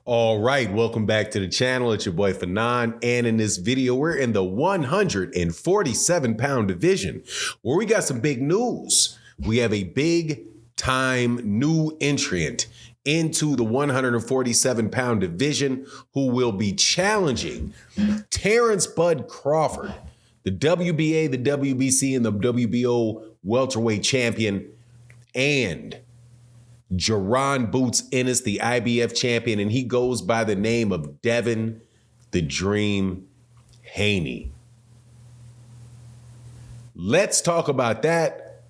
All right, welcome back to the channel. It's your boy Fanon, and in this video, we're in the 147-pound division, where we got some big news. We have a big-time new entrant into the 147-pound division who will be challenging Terence Bud Crawford, the WBA, the WBC, and the WBO welterweight champion, and Jaron Boots Ennis, the IBF champion, and he goes by the name of Devin the Dream Haney. Let's talk about that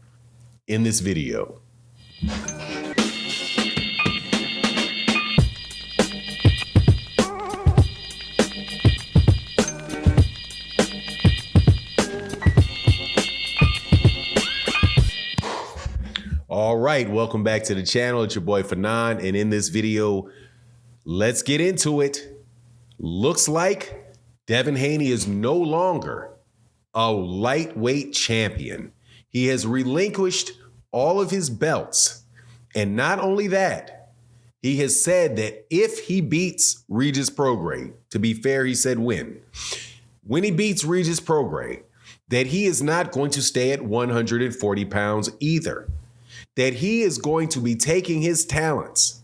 in this video. All right, welcome back to the channel. It's your boy Fanon, and in this video, let's get into it. Looks like Devin Haney is no longer a lightweight champion. He has relinquished all of his belts, and not only that, he has said that if he beats Regis Prograis, to be fair, he said when he beats Regis Prograis, that he is not going to stay at 140 pounds either. That he is going to be taking his talents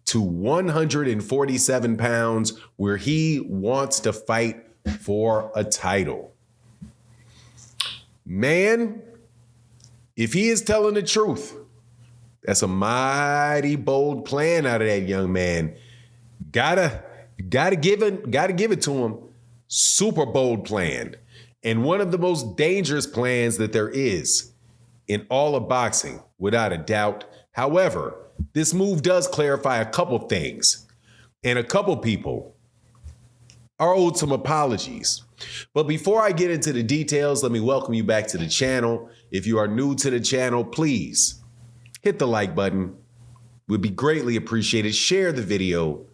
to 147 pounds, where he wants to fight for a title. Man, if he is telling the truth, that's a mighty bold plan out of that young man. Gotta give it to him. Super bold plan. And one of the most dangerous plans that there is in all of boxing, without a doubt. However, this move does clarify a couple things, and a couple people are owed some apologies. But before I get into the details, let me welcome you back to the channel. If you are new to the channel, please hit the like button. Would be greatly appreciated. Share the video.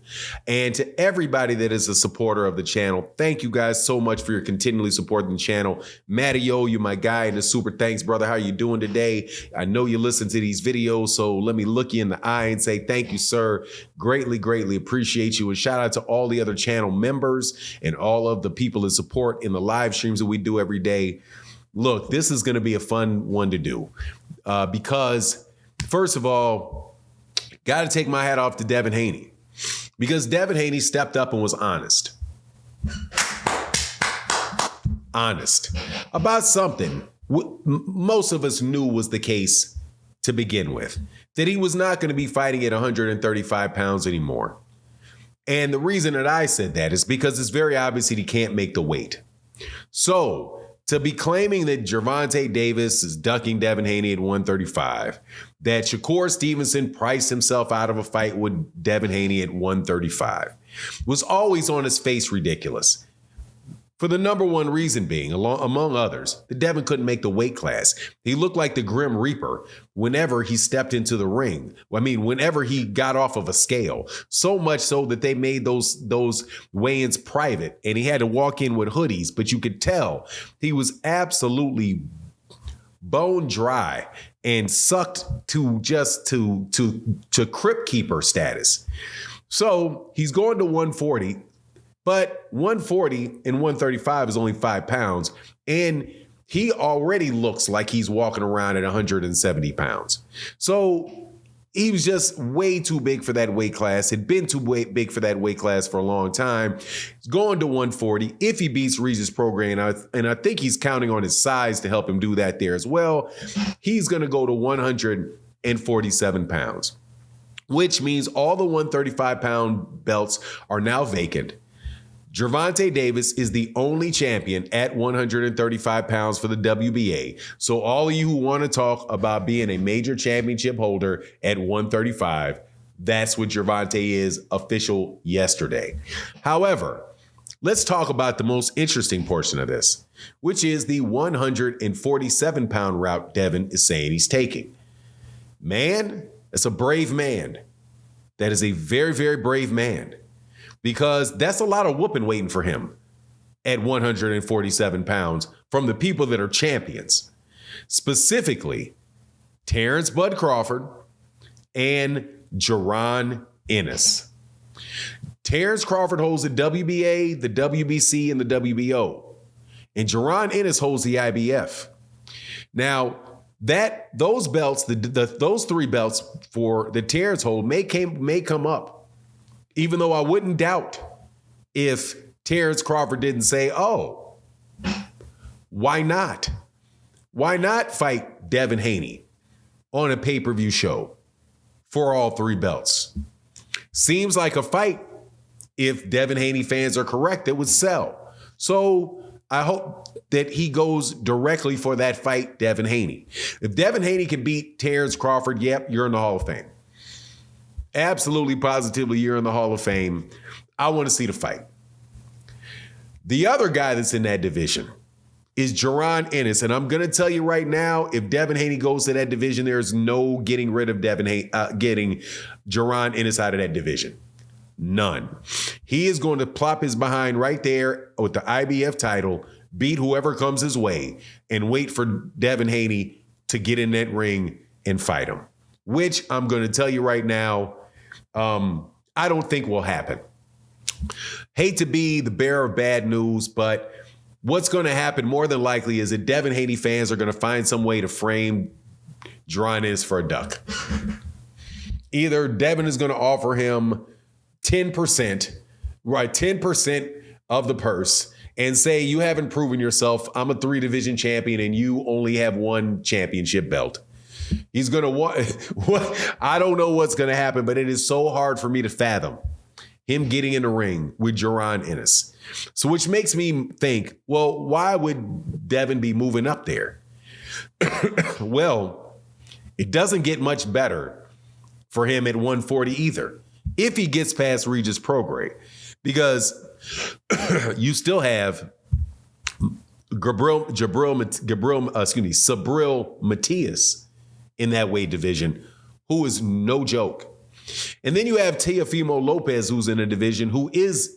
And to everybody that is a supporter of the channel, thank you guys so much for your continually supporting the channel. Mattio, you my guy, and a super thanks, brother. How you doing today? I know you listen to these videos, so let me look you in the eye and say thank you, sir. Greatly, greatly appreciate you. And shout out to all the other channel members and all of the people that support in the live streams that we do every day. Look, this is going to be a fun one to do because, first of all, got to take my hat off to Devin Haney, because Devin Haney stepped up and was honest about something most of us knew was the case to begin with, that he was not going to be fighting at 135 pounds anymore. And the reason that I said that is because it's very obvious that he can't make the weight. So to be claiming that Gervonta Davis is ducking Devin Haney at 135, that Shakur Stevenson priced himself out of a fight with Devin Haney at 135, was always on his face ridiculous. For the number one reason being, among others, that Devin couldn't make the weight class. He looked like the Grim Reaper whenever he stepped into the ring. I mean, whenever he got off of a scale. So much so that they made those weigh-ins private, and he had to walk in with hoodies. But you could tell he was absolutely bone dry and sucked to just to crypt keeper status. So he's going to 140. But 140 and 135 is only 5 pounds, and he already looks like he's walking around at 170 pounds. So he was just way too big for that weight class, had been too big for that weight class for a long time. He's going to 140 if he beats Regis Prograis, and I think he's counting on his size to help him do that there as well. He's going to go to 147 pounds, which means all the 135-pound belts are now vacant. Gervonta Davis is the only champion at 135 pounds for the WBA. So all of you who want to talk about being a major championship holder at 135, that's what Gervonta is, official yesterday. However, let's talk about the most interesting portion of this, which is the 147-pound route Devin is saying he's taking. Man, that's a brave man. That is a very, very brave man. Because that's a lot of whooping waiting for him at 147 pounds from the people that are champions. Specifically, Terence Bud Crawford and Jaron Ennis. Terence Crawford holds the WBA, the WBC, and the WBO. And Jaron Ennis holds the IBF. Now, those belts, those three belts for the Terence hold may come up. Even though I wouldn't doubt if Terence Crawford didn't say, oh, why not? Why not fight Devin Haney on a pay-per-view show for all three belts? Seems like a fight, if Devin Haney fans are correct, that would sell. So I hope that he goes directly for that fight, Devin Haney. If Devin Haney can beat Terence Crawford, yep, you're in the Hall of Fame. Absolutely, positively, you're in the Hall of Fame. I want to see the fight. The other guy that's in that division is Jaron Ennis. And I'm going to tell you right now, if Devin Haney goes to that division, there's no getting rid of getting Jaron Ennis out of that division. None. He is going to plop his behind right there with the IBF title, beat whoever comes his way, and wait for Devin Haney to get in that ring and fight him, which I'm going to tell you right now, I don't think will happen. Hate to be the bearer of bad news, but what's going to happen more than likely is that Devin Haney fans are going to find some way to frame Jaron Ennis for a duck. Either Devin is going to offer him 10%, right, 10% of the purse and say, you haven't proven yourself. I'm a 3-division champion and you only have 1 championship belt. He's going to want, I don't know what's going to happen, but it is so hard for me to fathom him getting in the ring with Jaron Ennis. So which makes me think, well, why would Devin be moving up there? Well, it doesn't get much better for him at 140 either, if he gets past Regis Prograis, because you still have Subriel Matias in that weight division, who is no joke. And then you have Teofimo Lopez, who's in a division, who is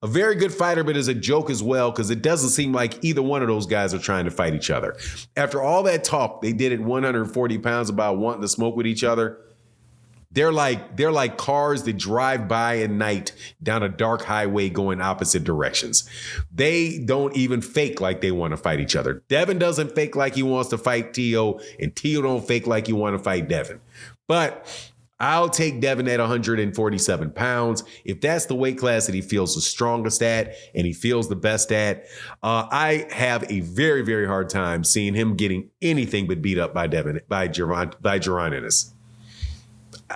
a very good fighter, but is a joke as well, because it doesn't seem like either one of those guys are trying to fight each other. After all that talk they did at 140 pounds about wanting to smoke with each other, they're like cars that drive by at night down a dark highway going opposite directions. They don't even fake like they want to fight each other. Devin doesn't fake like he wants to fight Teo, and Teo don't fake like he want to fight Devin. But I'll take Devin at 147 pounds. If that's the weight class that he feels the strongest at and he feels the best at, I have a very, very hard time seeing him getting anything but beat up by Jaron Ennis.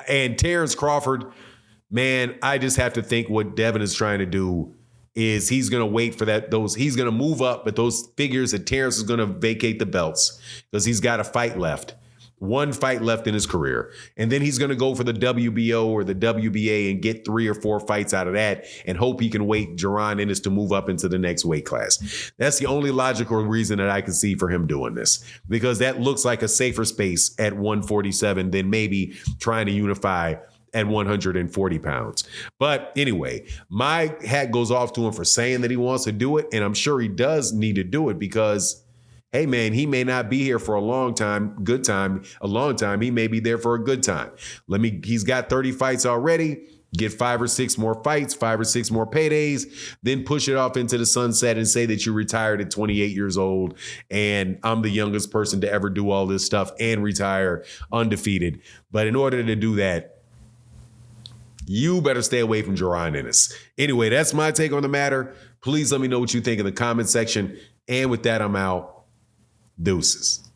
And Terence Crawford, man, I just have to think what Devin is trying to do is he's going to wait for he's going to move up, but those figures that Terence is going to vacate the belts because he's got a fight left. 1 fight left in his career. And then he's going to go for the WBO or the WBA and get 3 or 4 fights out of that and hope he can wait Jaron Ennis to move up into the next weight class. That's the only logical reason that I can see for him doing this, because that looks like a safer space at 147 than maybe trying to unify at 140 pounds. But anyway, my hat goes off to him for saying that he wants to do it. And I'm sure he does need to do it because, hey, man, he may not be here for a long time, a long time. He may be there for a good time. He's got 30 fights already. Get 5 or 6 more fights, 5 or 6 more paydays, then push it off into the sunset and say that you retired at 28 years old and I'm the youngest person to ever do all this stuff and retire undefeated. But in order to do that, you better stay away from Jaron Ennis. Anyway, that's my take on the matter. Please let me know what you think in the comment section. And with that, I'm out. Deuces.